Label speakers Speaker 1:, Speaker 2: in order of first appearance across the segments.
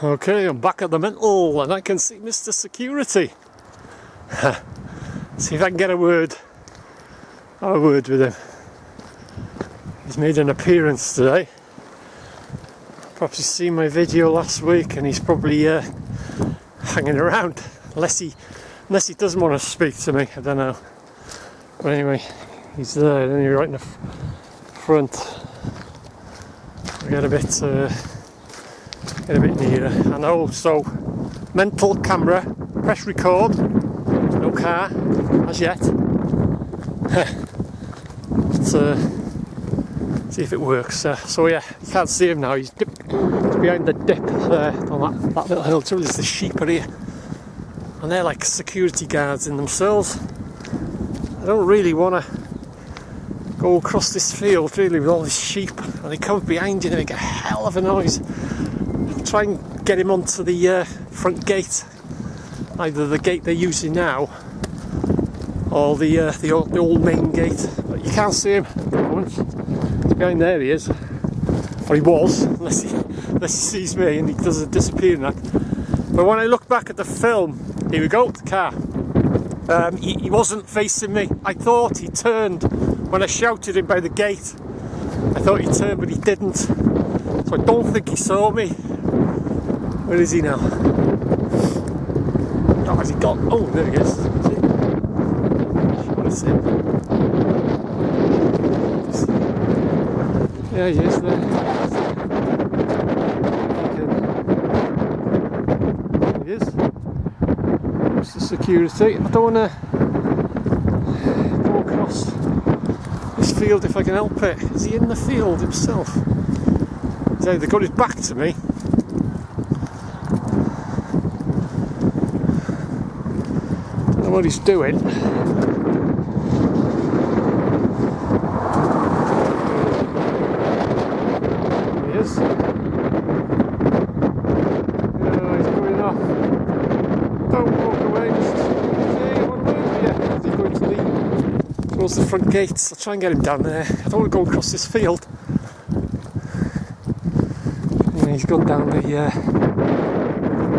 Speaker 1: Okay, I'm back at the mental and I can see Mr. Security. See if I can get have a word with him. He's made an appearance today. Perhaps he's seen my video last week and he's probably hanging around. Unless he doesn't want to speak to me, I don't know. But anyway, he's there, and he's right in the front. I get a bit nearer. And also, mental camera, press record. No car as yet. Let's see if it works. So yeah, you can't see him now. He's behind the dip there on that little hill. There's the sheep are here, and they're like security guards in themselves. I don't really want to go across this field really with all this sheep, and they come behind you and they make a hell of a noise. I'll try and get him onto the front gate, either the gate they're using now or the old main gate. But you can't see him at the moment. He's behind there, he is, or he was, unless he sees me and he doesn't disappear now. But when I look back at the film, here we go, the car. He wasn't facing me. I thought he turned when I shouted him by the gate. I thought he turned, but he didn't. So I don't think he saw me. Where is he now? Oh, has he gone? Oh, there he is. Is he? Sure it's him. Yeah, he is there. There he is. Mr. Security. I don't want to go across this field if I can help it. Is he in the field himself? He's either got his back to me, don't know what he's doing. There he is. Oh, he's going off. Don't walk away, Mr. Security. What about you? Is he going to leave towards the front gates? I'll try and get him down there. I don't want to go across this field. Yeah, he's gone down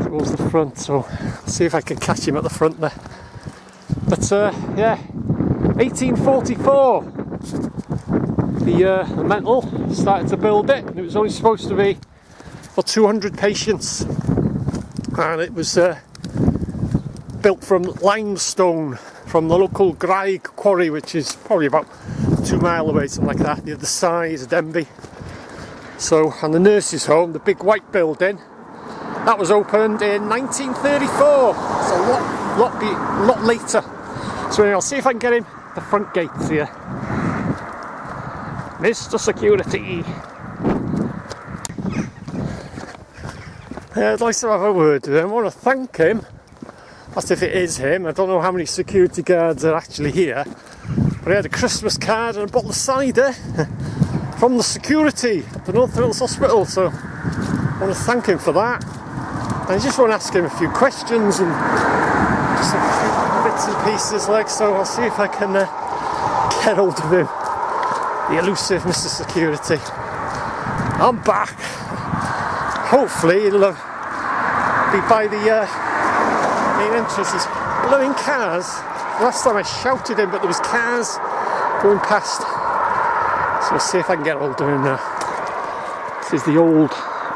Speaker 1: towards the front, so I'll see if I can catch him at the front there. But yeah, 1844. The mental started to build it, and it was only supposed to be for 200 patients, and it was built from limestone from the local Denbigh quarry, which is probably about 2 miles away, something like that. The other side is Denbigh. So, and the nurses' home, the big white building, that was opened in 1934. It's a lot later. So anyway, I'll see if I can get him the front gates here. Mr. Security. I'd like to have a word with him. I want to thank him. That's if it is him. I don't know how many security guards are actually here. But I had a Christmas card and a bottle of cider from the security at the North Wales Hospital. So I want to thank him for that. And I just want to ask him a few questions and just a few bits and pieces like so. I'll see if I can get hold of him. The elusive Mr. Security. I'm back. Hopefully it'll be by the main entrance. There's blowing cars. Last time I shouted him, but there was cars going past. So we'll see if I can get hold of him now. This is the old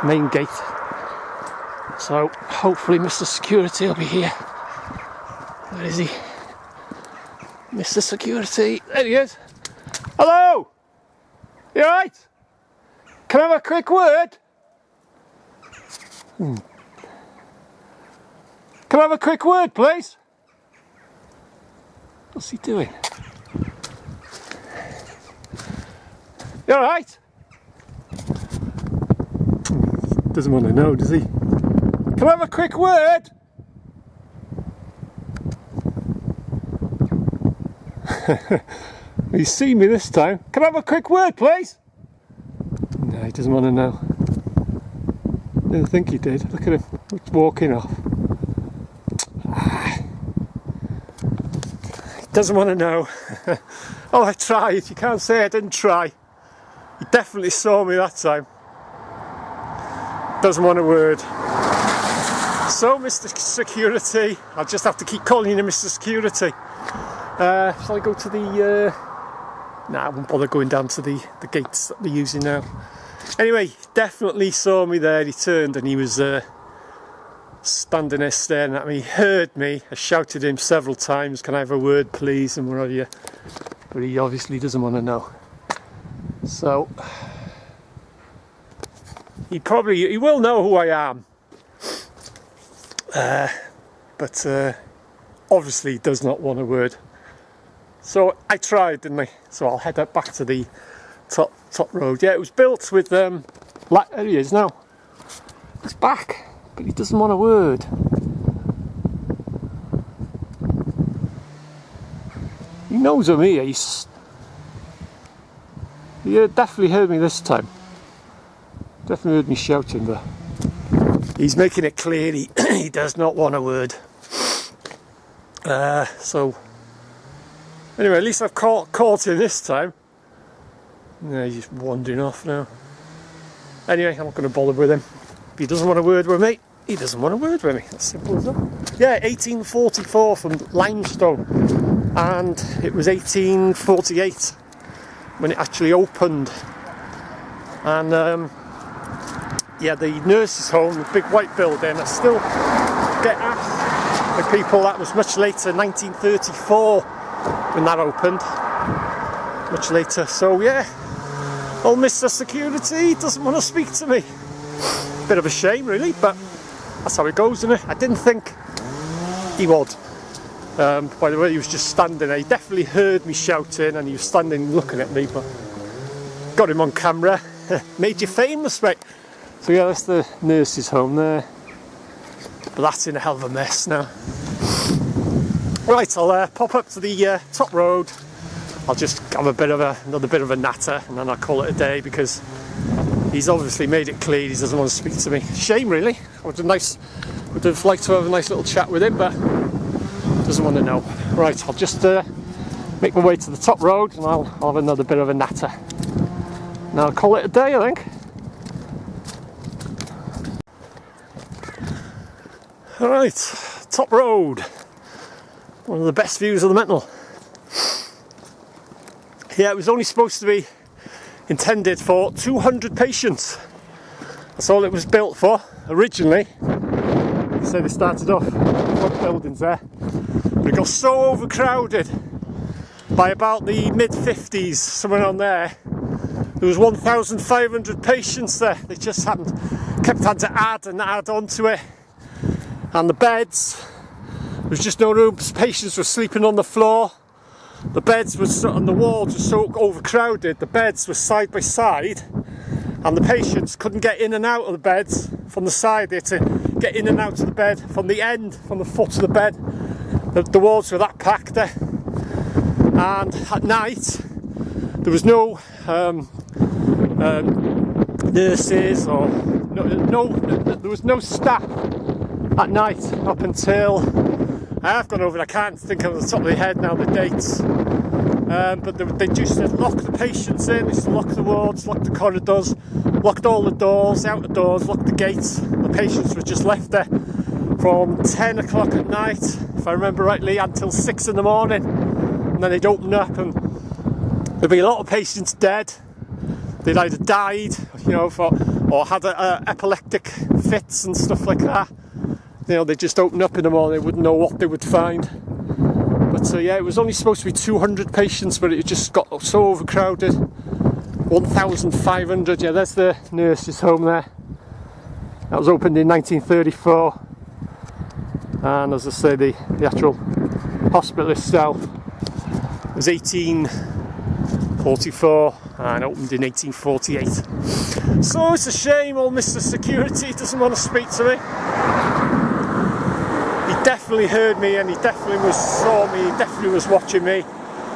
Speaker 1: main gate. So hopefully Mr. Security will be here. Where is he? Mr. Security. There he is. Hello! You alright? Can I have a quick word? Can I have a quick word, please? What's he doing? You alright? Doesn't want to know, does he? Can I have a quick word? He's seen me this time. Can I have a quick word, please? No, he doesn't want to know. I didn't think he did. Look at him. He's walking off. He doesn't want to know. Oh, I tried. You can't say I didn't try. He definitely saw me that time. Doesn't want a word. So, Mr. Security, I'll just have to keep calling you Mr. Security. Shall I go to the... Nah, I won't bother going down to the gates that we're using now. Anyway, definitely saw me there. He turned and he was standing there staring at me. He heard me. I shouted at him several times, can I have a word please, and what have you. But he obviously doesn't want to know. So, he will know who I am. But obviously he does not want a word. So I tried, didn't I? So I'll head up back to the top road. Yeah, it was built with there he is now. He's back, but he doesn't want a word. He knows I'm here. He definitely heard me this time. Definitely heard me shouting, but he's making it clear he does not want a word. So anyway, at least I've caught him this time. Yeah, he's just wandering off now. Anyway, I'm not going to bother with him. If he doesn't want a word with me, he doesn't want a word with me. That's simple as that. Yeah, 1844 from limestone, and it was 1848 when it actually opened. And yeah, the nurses' home, the big white building, I still get asked by people that was much later, 1934, when that opened. Much later. So yeah, old Mr. Security doesn't want to speak to me. Bit of a shame, really, but that's how it goes, isn't it? I didn't think he would. By the way, he was just standing there. He definitely heard me shouting, and he was standing looking at me. But got him on camera. Made you famous, mate. So yeah, that's the nurses' home there. But that's in a hell of a mess now. Right, I'll pop up to the top road. I'll just have another bit of a natter, and then I'll call it a day, because he's obviously made it clear he doesn't want to speak to me. Shame, really. Would have liked to have a nice little chat with him, but doesn't want to know. Right, I'll just make my way to the top road, and I'll have another bit of a natter. And I'll call it a day, I think. Alright, top road. One of the best views of the Mental. Yeah, it was only supposed to be intended for 200 patients. That's all it was built for originally. So they started off front buildings there, but it got so overcrowded by about the mid-50s, somewhere on there. There was 1,500 patients there. They just kept having to add onto it. And the beds, there was just no room. Patients were sleeping on the floor. The beds were on the walls were so overcrowded. The beds were side by side, and the patients couldn't get in and out of the beds from the side. They had to get in and out of the bed from the end, from the foot of the bed. The walls were that packed there. And at night, there was no nurses or there was no staff at night up until. I have gone over it, I can't think of the top of my head now the dates, but they just locked the patients in, they just locked the wards, locked the corridors, locked all the doors, outer doors, locked the gates. The patients were just left there from 10 o'clock at night, if I remember rightly, until 6 in the morning, and then they'd open up and there'd be a lot of patients dead. They'd either died, or had epileptic fits and stuff like that. They just open up in the morning, they wouldn't know what they would find. But yeah, it was only supposed to be 200 patients, but it just got so overcrowded. 1,500, yeah, there's the nurses' home there. That was opened in 1934. And as I say, the actual hospital itself was 1844 and opened in 1848. So it's a shame old Mr. Security doesn't want to speak to me. He definitely heard me, and he definitely saw me, he definitely was watching me.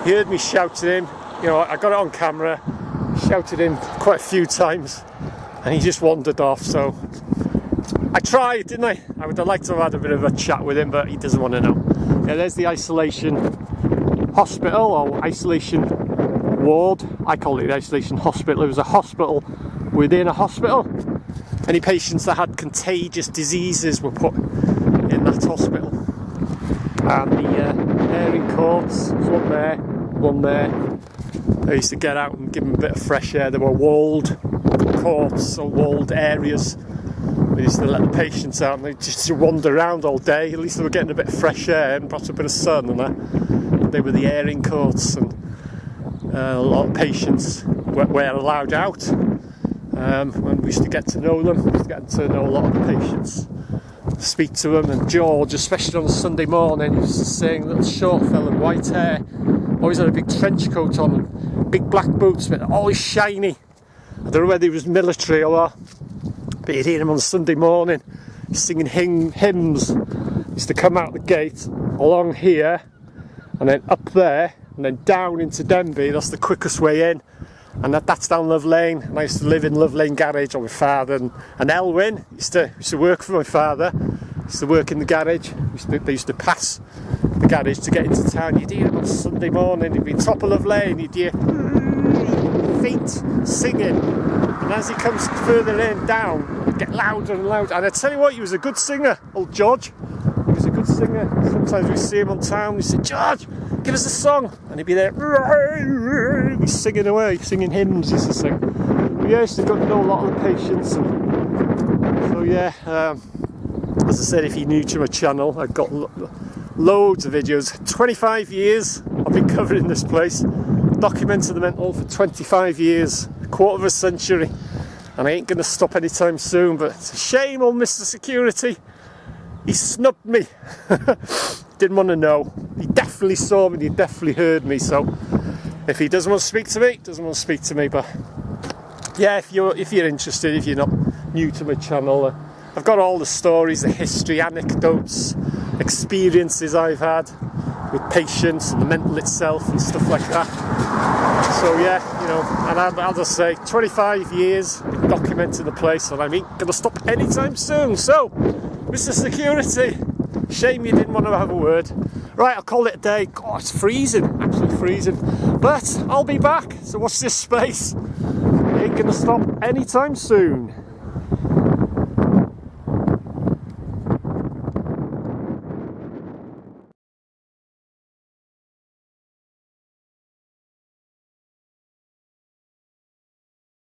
Speaker 1: He heard me shouting him. I got it on camera, shouted him quite a few times, and he just wandered off. So I tried, didn't I? I would have liked to have had a bit of a chat with him, but he doesn't want to know. Yeah, there's the isolation hospital, or isolation ward. I call it the isolation hospital. It was a hospital within a hospital. Any patients that had contagious diseases were put in that hospital. And the airing courts, there's one there, one there. I used to get out and give them a bit of fresh air. They were walled courts or walled areas. We used to let the patients out and they just wander around all day. At least they were getting a bit of fresh air and perhaps a bit of sun and that. They were the airing courts, and a lot of patients were allowed out. When we used to get to know them, we used to get to know a lot of the patients, speak to them. And George, especially on a Sunday morning, he used to sing, little short fella, white hair, always had a big trench coat on and big black boots, but always shiny. I don't know whether he was military or what, but you'd hear him on Sunday morning singing hymns. He used to come out the gate along here and then up there and then down into Denbigh. That's the quickest way in, and that's down Love Lane. And I used to live in Love Lane garage with my father and Elwyn used to work for my father. Used to work in the garage. They used to pass the garage to get into town. You'd hear him on Sunday morning. He'd be top of Love Lane. You'd hear feet singing, and as he comes further in down, it'd get louder and louder. And I tell you what, he was a good singer, old George. He was a good singer. Sometimes we see him on town. We say, George, give us a song, and he'd be there. He's singing away, singing hymns. He used to sing. But yeah, I used to go to know a lot of the patients. And so yeah, as I said, if you're new to my channel, I've got loads of videos. 25 years I've been covering this place, documenting the mental for 25 years, a quarter of a century, and I ain't going to stop anytime soon. But it's a shame old Mr. Security, he snubbed me. Didn't want to know. He definitely saw me, he definitely heard me. So if he doesn't want to speak to me, doesn't want to speak to me. But yeah, if you're interested, if you're not new to my channel, I've got all the stories, the history, anecdotes, experiences I've had with patients and the mental itself and stuff like that. So yeah, you know, and I'll just say 25 years been documenting the place, and I ain't gonna stop anytime soon. So Mr. Security, shame you didn't want to have a word. Right, I'll call it a day. God, it's freezing, absolutely freezing. But I'll be back, so watch this space. Ain't gonna stop anytime soon.